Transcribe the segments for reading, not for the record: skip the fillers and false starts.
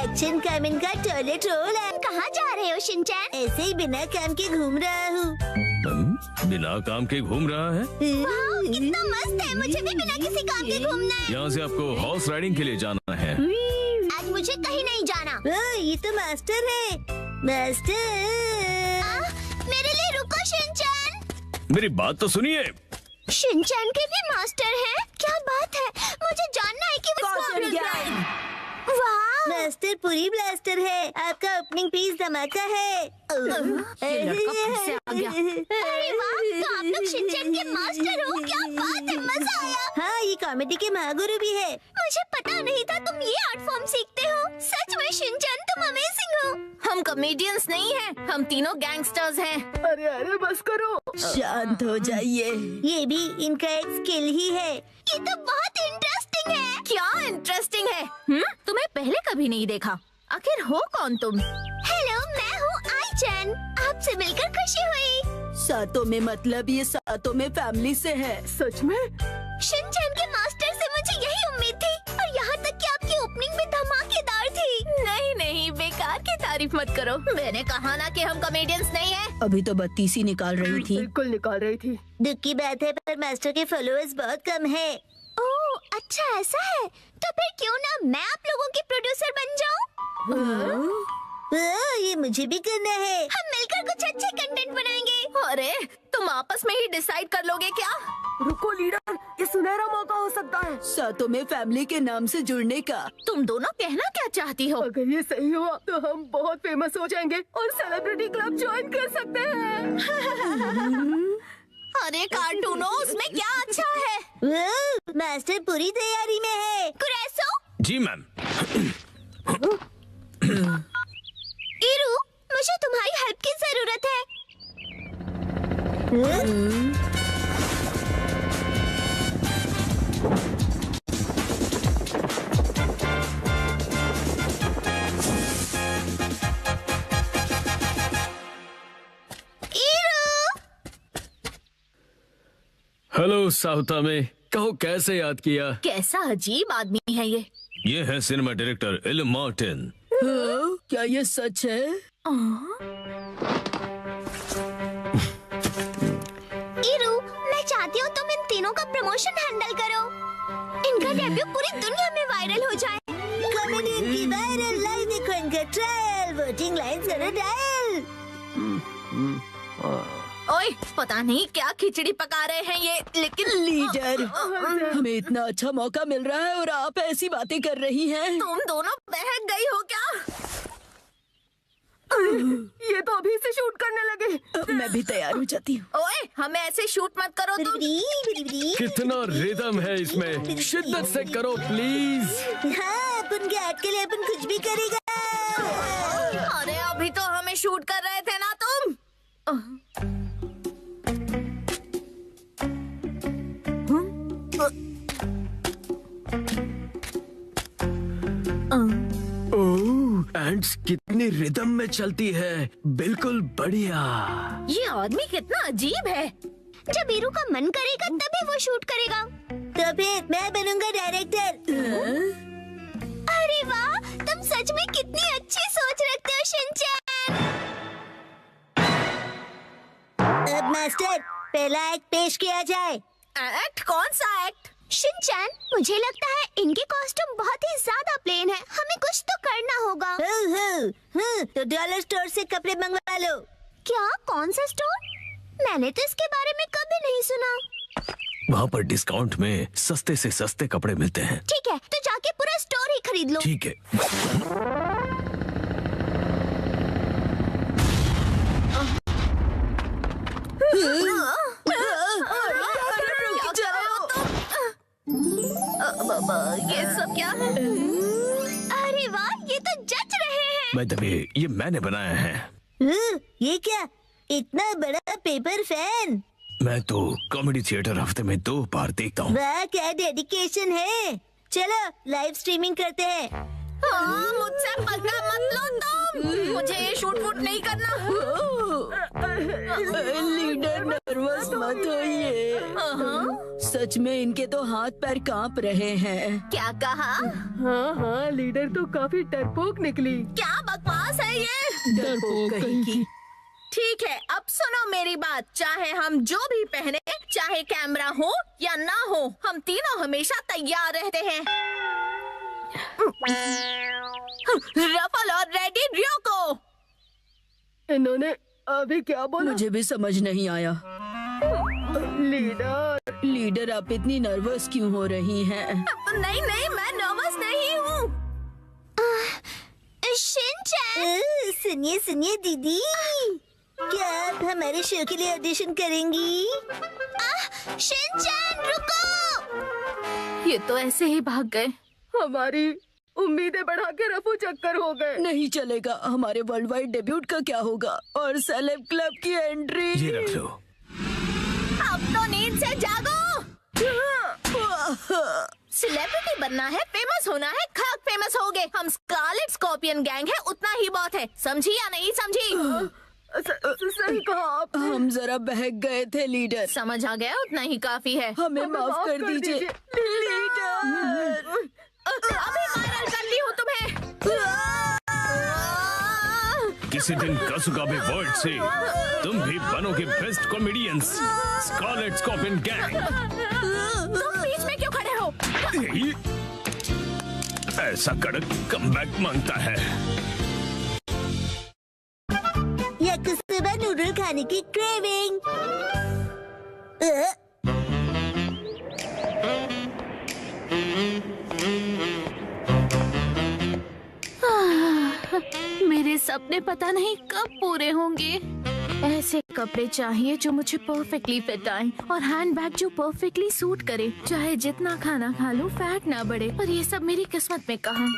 Action कामिन का toilet roll है। कहाँ जा रहे हो शिनचैन? ऐसे ही बिना काम के घूम रहा हूँ। बिना काम के घूम रहा है? वाह, कितना मस्त है। मुझे भी बिना किसी काम के घूमना है। यहाँ से आपको हॉर्स राइडिंग के लिए जाना है। आज मुझे कहीं नहीं जाना। ये तो मास्टर है। मास्टर मेरे लिए रुको शिनचैन। मेरी बात तो सुनिए। शिनचैन के भी मास्टर हैं? क्या बात है, मुझे जानना है कि वाह, मास्टर पूरी ब्लास्टर है। आपका ओपनिंग पीस धमाका है। ये लड़का फिर से आ गया। अरे वाह, तो आप लोग शिनचैन के मास्टर हो। क्या बात है, मजा आया। हाँ, ये कॉमेडी के महागुरु भी है। मुझे पता नहीं था तुम ये आर्ट फॉर्म सीखते हो। सच में शिनचैन, तुम अमेजिंग हो। हम कॉमेडियंस नहीं हैं, हम तीनों गैंगस्टर्स हैं। अरे अरे बस करो, शांत हो जाइए। ये भी इनका एक स्किल ही है। ये तो बहुत इंटरेस्टिंग है। क्या इंटरेस्टिंग है? तुम्हें पहले कभी नहीं देखा। आखिर हो कौन तुम? हेलो, मैं हूँ आई-चैन। आपसे मिलकर खुशी हुई। सातों में मतलब ये सातों में फैमिली से है। सच में? शिनचैन के मास्टर से मुझे यही उम्मीद थी, और यहाँ तक कि आपकी ओपनिंग भी धमाकेदार थी। नहीं नहीं, बेकार की तारीफ मत करो। मैंने कहा ना कि हम कॉमेडियंस नहीं हैं। अभी तो बत्तीस ही निकाल रही थी। बिल्कुल निकाल रही थी। दुख की बात है, पर मास्टर के फॉलोअर्स बहुत कम है। ओह, अच्छा ऐसा है। तो फिर क्यों ना मैं आप लोगों की प्रोड्यूसर बन जाऊँ? ये मुझे भी करना है। हम मिलकर कुछ अच्छे कंटेंट बनाएंगे। अरे तुम आपस में ही डिसाइड कर लोगे क्या? रुको लीडर, ये सुनहरा मौका हो सकता है। सातों में फैमिली के नाम से जुड़ने का। तुम दोनों कहना क्या चाहती हो? अगर ये सही हुआ तो हम बहुत फेमस हो जाएंगे और सेलिब्रिटी क्लब ज्वाइन कर सकते हैं। अरे कार्टूनो, उसमें क्या अच्छा है? मास्टर पूरी तैयारी में है। कुरैसो, जी मैम। इरू, मुझे तुम्हारी हेल्प की जरूरत है। हेलो साउथा में, कहो कैसे याद किया? कैसा अजीब आदमी है ये। ये है सिनेमा डायरेक्टर एल मार्टिन। क्या ये सच है? इरू, मैं चाहती हूँ तुम इन तीनों का प्रमोशन हैंडल करो। इनका डेब्यू पूरी दुनिया में वायरल हो जाए। कॉमेडियन की वायरल लाइन देखो, इनका ट्रायल, वोटिंग लाइन करो डायल। ओए, पता नहीं क्या खिचड़ी पका रहे हैं ये, लेकिन लीडर, हमें इतना अच्छा मौका मिल रहा है और आप ऐसी बातें कर रही हैं। तुम दोनों बहक गई हो क्या? ये तो अभी से शूट करने लगे। मैं भी तैयार हो जाती हूँ। ओए, हमें ऐसे शूट मत करो तुम। कितना रिदम है इसमें, शिद्दत से करो प्लीज। हाँ, अपन के आर्ट के लिए अपन कुछ भी करेगा। अरे अभी तो हमें शूट कर रहे थे ना तुम। एंड्स कितनी रिदम में चलती है, बिल्कुल बढ़िया। ये आदमी कितना अजीब है। जब इरू का मन करेगा तभी वो शूट करेगा। तो फिर मैं बनूंगा डायरेक्टर। अरे वाह, तुम सच में कितनी अच्छी सोच रखते हो शिनचैन। अब मास्टर, पहला एक्ट पेश किया जाए। एक्ट? कौन सा एक्ट? शिनचैन, मुझे लगता है इनके कॉस्ट्यूम बहुत ही ज्यादा प्लेन है। हमें कुछ तो करना होगा। तो डॉलर स्टोर से कपड़े मंगवा लो। क्या? कौन सा स्टोर? मैंने तो इसके बारे में कभी नहीं सुना। वहाँ पर डिस्काउंट में सस्ते से सस्ते कपड़े मिलते हैं। ठीक है, तो जाके पूरा स्टोर ही खरीद लो। ठीक है। ये सब क्या है? अरे वाह, ये तो जच रहे हैं। मैं तभी, ये मैंने बनाया है। ये क्या, इतना बड़ा पेपर फैन? मैं तो कॉमेडी थिएटर हफ्ते में 2 बार देखता हूँ। वाह, क्या डेडिकेशन है। चलो लाइव स्ट्रीमिंग करते हैं। हाँ, मुझसे पंगा मत लो तुम। मुझे ये शूट वूट नहीं करना। लीडर, नर्वस मत होइए। सच में इनके तो हाथ पैर कांप रहे हैं। क्या कहा? हाँ, लीडर तो काफी डरपोक निकली। क्या बकवास है ये? डरपोक कहीं की। ठीक है, अब सुनो मेरी बात। चाहे हम जो भी पहने, चाहे कैमरा हो या ना हो, हम तीनों हमेशा तैयार रहते हैं। रफल और रेडी रियोको। इन्होंने अभी क्या बोला? मुझे भी समझ नहीं आया। लीडर आप इतनी नर्वस क्यों हो रही हैं? नहीं, मैं नर्वस नहीं हूँ। शिनचैन, सुनिए दीदी, क्या आप हमारे शो के लिए ऑडिशन करेंगी? शिनचैन रुको। ये तो ऐसे ही भाग गए। हमारी उम्मीदें बढ़ा के रफू चक्कर हो गए। नहीं चलेगा। हमारे वर्ल्ड वाइड डेब्यूट का क्या होगा? और सेलेब क्लब की एंट्री। ये रख लो। अब तो नींद से जागो। सेलिब्रिटी बनना है, फेमस होना है, खाक फेमस हो गए। हम स्कारलेट स्कॉर्पियन गैंग है, उतना ही बहुत है। समझी या नहीं समझी? सही कहा आपने। हम जरा बहक गए थे लीडर। समझ आ गया, उतना ही काफी है। हमें माफ कर दीजिए लीडर। अभी वायरल करती हूँ तुम्हें। किसी दिन कसुगाबे वर्ल्ड से तुम भी बनोगे best comedians, scarlet scorpion gang. तुम बीच में क्यों खड़े हो? ऐसा कड़क कमबैक मांगता है। याकुसुबा नूडल खाने की क्रेविंग। मेरे सपने पता नहीं कब पूरे होंगे। ऐसे कपड़े चाहिए जो मुझे परफेक्टली फिट आए और हैंडबैग जो परफेक्टली सूट करे। चाहे जितना खाना खा लूं, फैट ना बढ़े। पर ये सब मेरी किस्मत में कहाँ।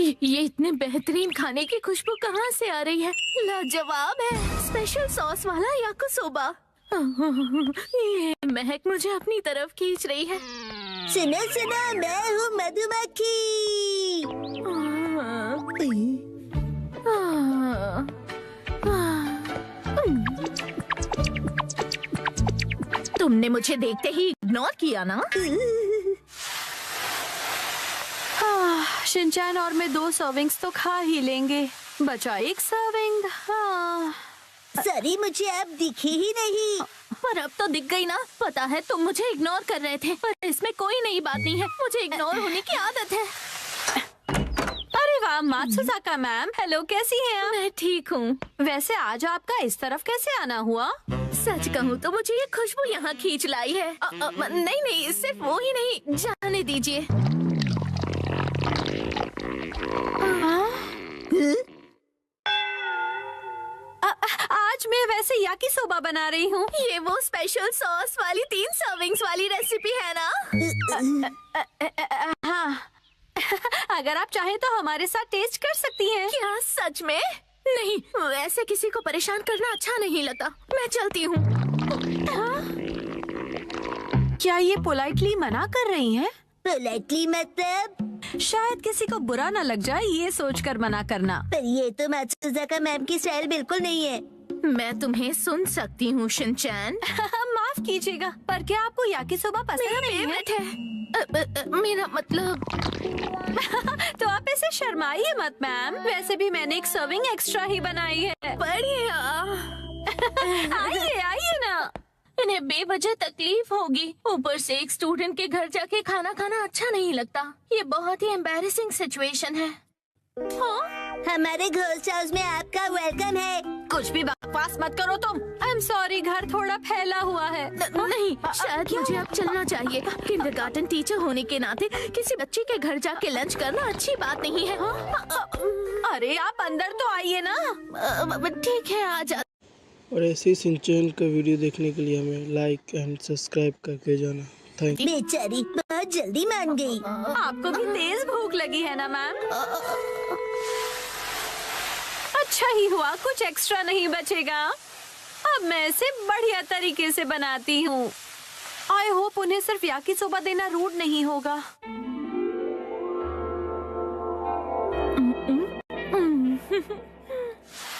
ये इतने बेहतरीन खाने की खुशबू कहाँ से आ रही है? लाजवाब है। स्पेशल सॉस वाला याकुसोबा। ये महक मुझे अपनी तरफ खींच रही है। सुनो, मैं हूँ मधुमक्खी। तुमने मुझे देखते ही इग्नोर किया ना? शिनचैन और मैं 2 सर्विंग्स तो खा ही लेंगे। बचा 1 सर्विंग। हाँ। सॉरी, मुझे अब दिखी ही नहीं। पर अब तो दिख गई ना। पता है तुम मुझे इग्नोर कर रहे थे, पर इसमें कोई नई बात नहीं है। मुझे इग्नोर होने की आदत है। अरे वाह मात्सुजाका मैम, हेलो, कैसी हैं आप? मैं ठीक हूँ। वैसे आज आपका इस तरफ कैसे आना हुआ? सच कहूँ तो मुझे ये खुशबू यहाँ खींच लाई है। नहीं, सिर्फ वो ही नहीं, जाने दीजिए। आज मैं वैसे याकिसोबा बना रही हूँ। ये वो स्पेशल सॉस वाली 3 सर्विंग्स वाली रेसिपी है ना? हाँ। अगर आप चाहें तो हमारे साथ टेस्ट कर सकती हैं। क्या सच में? नहीं, वैसे किसी को परेशान करना अच्छा नहीं लगता। मैं चलती हूँ। क्या ये पोलाइटली मना कर रही हैं? पोलाइटली मतलब? शायद किसी को बुरा न लग जाए ये सोचकर मना करना। पर ये तो मात्सुजाका मैम की स्टाइल बिल्कुल नहीं है। मैं तुम्हें सुन सकती हूँ शिनचैन। माफ कीजिएगा, पर क्या आपको याकिसोबा पसंद नहीं है? मेरा मतलब। तो आप ऐसे शर्माइए मत मैम। वैसे भी मैंने 1 सर्विंग एक्स्ट्रा ही बनाई है। बढ़िया। आइए ना। इन्हें बेवजह तकलीफ होगी। ऊपर से एक स्टूडेंट के घर जाके खाना खाना अच्छा नहीं लगता। ये बहुत ही एम्बैरेसिंग सिचुएशन है। हमारे घोस्ट हाउस में आपका वेलकम है। कुछ भी बकवास मत करो तुम। आई एम सॉरी, घर थोड़ा फैला हुआ है। नहीं, शायद मुझे अब चलना चाहिए। किंडरगार्टन टीचर होने के नाते किसी बच्चे के घर जाके लंच करना अच्छी बात नहीं है। अरे आप अंदर तो आइए ना। ठीक है, आ जा। और ऐसे ही शिनचैन का वीडियो देखने के लिए हमें लाइक एंड सब्सक्राइब करके जाना। Thank you. बेचारी बहुत जल्दी मान गई। आपको भी तेज भूख लगी है ना मैम? अच्छा ही हुआ, कुछ एक्स्ट्रा नहीं बचेगा। अब मैं इसे बढ़िया तरीके से बनाती हूँ। आई होप उन्हें सिर्फ याकिसोबा देना रूड नहीं होगा।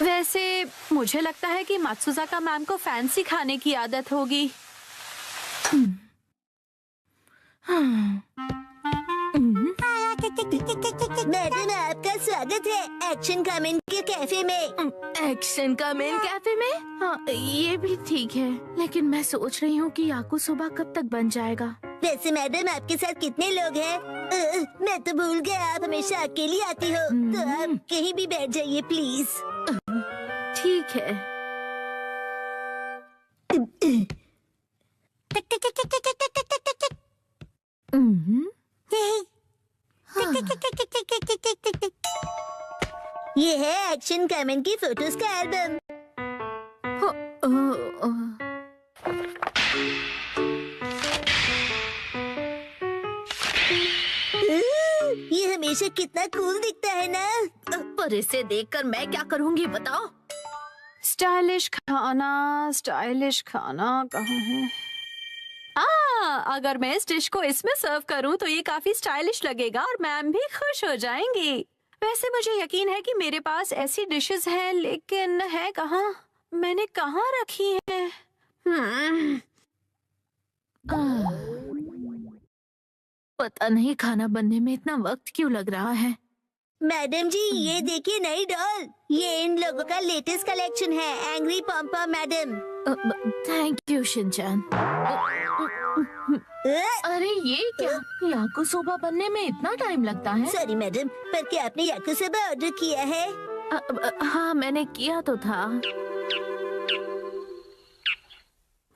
वैसे मुझे लगता है कि मात्सुजाका मैम को फैंसी खाने की आदत होगी। मैडम आपका स्वागत है एक्शन कमेंट के कैफे में। एक्शन का मेन कैफे में? हाँ, ये भी ठीक है, लेकिन मैं सोच रही हूँ कि याकुसोबा कब तक बन जाएगा। वैसे मैडम आपके साथ कितने लोग हैं? मैं तो भूल गया, आप हमेशा अकेली आती हो, तो आप कहीं भी बैठ जाइए प्लीज। ठीक है। ये है एक्शन कमेंट की फोटोज का एल्बम। ये हमेशा कितना कूल दिखता है ना। पर इसे देखकर मैं क्या करूँगी बताओ? स्टाइलिश खाना कहाँ है? अगर मैं इस डिश को इसमें सर्व करूं तो ये काफी स्टाइलिश लगेगा और मैम भी खुश हो जाएंगी। वैसे मुझे यकीन है कि मेरे पास ऐसी डिशेस हैं, लेकिन है कहाँ? मैंने कहाँ रखी है? पता नहीं खाना बनने में इतना वक्त क्यों लग रहा है। मैडम जी ये देखिए नई डॉल, ये इन लोगों का लेटेस्ट कलेक्शन है, angry pompom madam. Thank you Shinchan. अरे ये क्या? याकुसोबा बनने में इतना टाइम लगता है? सॉरी मैडम, पर क्या आपने याकुसोबा ऑर्डर किया है? हाँ मैंने किया तो था।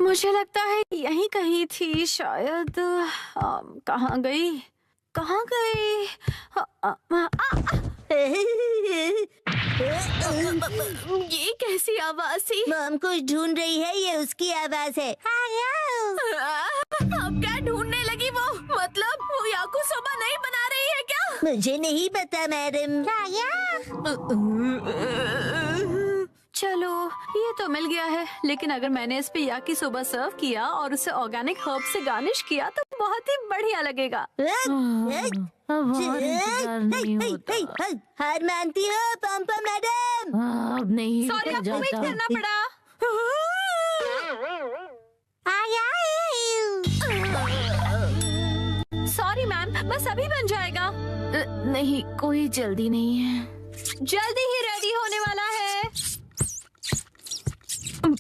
मुझे लगता है यहीं कहीं थी शायद। कहाँ गई? ये कैसी आवाज थी? मॉम कुछ ढूंढ रही है, ये उसकी आवाज है। अब क्या ढूंढने लगी वो? मतलब वो याकुसोबा नहीं बना रही है क्या? मुझे नहीं पता मैडम। चलो ये तो मिल गया है, लेकिन अगर मैंने इस पे याकिसोबा सर्व किया और उसे ऑर्गेनिक हर्ब से गार्निश किया तो बहुत ही बढ़िया लगेगा। अब और इंतजार नहीं होता। हार मानती हो पॉम्पम मैडम? अब नहीं सॉरी, आपको वेट करना पड़ा। सॉरी मैम, बस अभी बन जाएगा। नहीं, कोई जल्दी नहीं है। जल्दी ही रेडी होने वाला है। तुम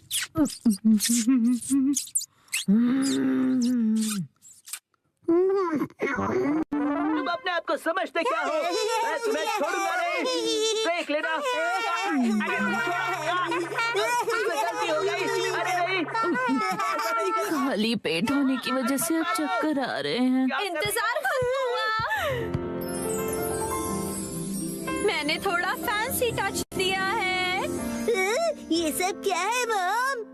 अपने आप को समझते क्या हो? मैं तुम्हें छोड़ूंगा नहीं, देख लेना। गलती हो गई। अरे नहीं, खाली पेट होने की वजह से अब चक्कर आ रहे हैं। इंतजार खत्म हुआ। मैंने थोड़ा फैंसी टच दिया है। ये सब क्या है मॉम?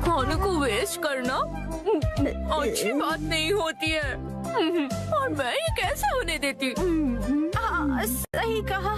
खाने को वेस्ट करना अच्छी बात नहीं होती है, और मैं ये कैसे होने देती? सही कहा।